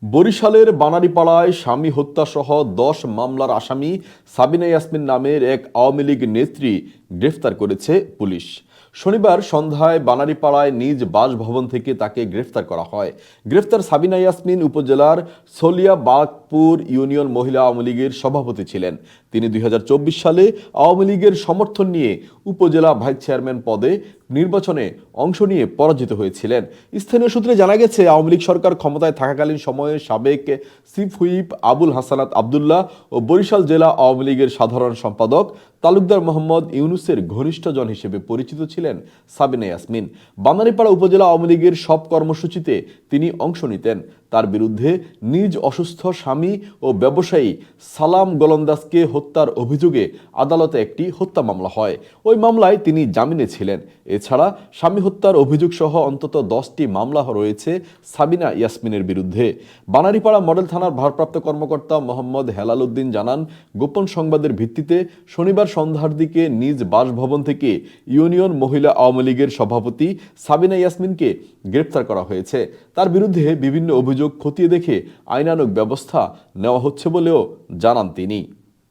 বরিশালের বানারীপাড়ায় স্বামী হত্যাসহ ১০ মামলার আসামি সাবিনা ইয়াসমিন নামের এক আওয়ামী লীগ নেত্রী গ্রেফতার করেছে পুলিশ। শনিবার সন্ধ্যায় বানারীপাড়ায় নিজ বাসভবন থেকে তাকে গ্রেফতার করা হয়। গ্রেফতার সাবিনা ইয়াসমিন উপজেলার সলিয়াবাগপুর ইউনিয়ন মহিলা আওয়ামী লীগের সভাপতি ছিলেন। তিনি ২০২৪ সালে আওয়ামী লীগের সমর্থন নিয়ে উপজেলা ভাইস চেয়ারম্যান পদে নির্বাচনে অংশ নিয়ে পরাজিত হয়েছিলেন। স্থানীয় সূত্রে জানা গেছে, আওয়ামী লীগ সরকার ক্ষমতায় থাকাকালীন সময়ে সাবেক চিফ হুইপ আবুল হাসানাত আবদুল্লাহ ও বরিশাল জেলা আওয়ামী লীগের সাধারণ সম্পাদক তালুকদার মোহাম্মদ ইউনুসের ঘনিষ্ঠজন হিসেবে পরিচিত ছিলেন সাবিনা ইয়াসমিন। বানারীপাড়া উপজেলা আওয়ামী লীগের সব কর্মসূচিতে তিনি অংশ নিতেন। তার বিরুদ্ধে নিজ অসুস্থ স্বামী ও ব্যবসায়ী সালাম গোলন্দাজকে হত্যার অভিযোগে আদালতে একটি হত্যা মামলা হয়। ওই মামলায় তিনি জামিনে ছিলেন। এছাড়া স্বামী হত্যার অভিযোগ সহ অন্তত 10টি মামলা রয়েছে সাবিনা ইয়াসমিনের বিরুদ্ধে। বানারীপাড়া মডেল থানার ভারপ্রাপ্ত কর্মকর্তা মোহাম্মদ হেলাল উদ্দিন জানান, গোপন সংবাদের ভিত্তিতে শনিবার সন্ধ্যার দিকে নিজ বাসভবন থেকে ইউনিয়ন মহিলা আওয়ামী লীগের সভাপতি সাবিনা ইয়াসমিনকে গ্রেপ্তার করা হয়েছে। তার বিরুদ্ধে বিভিন্ন অভিযোগ খতিয়ে দেখে আইনানুগ ব্যবস্থা নেওয়া হচ্ছে বলেও জানান তিনি।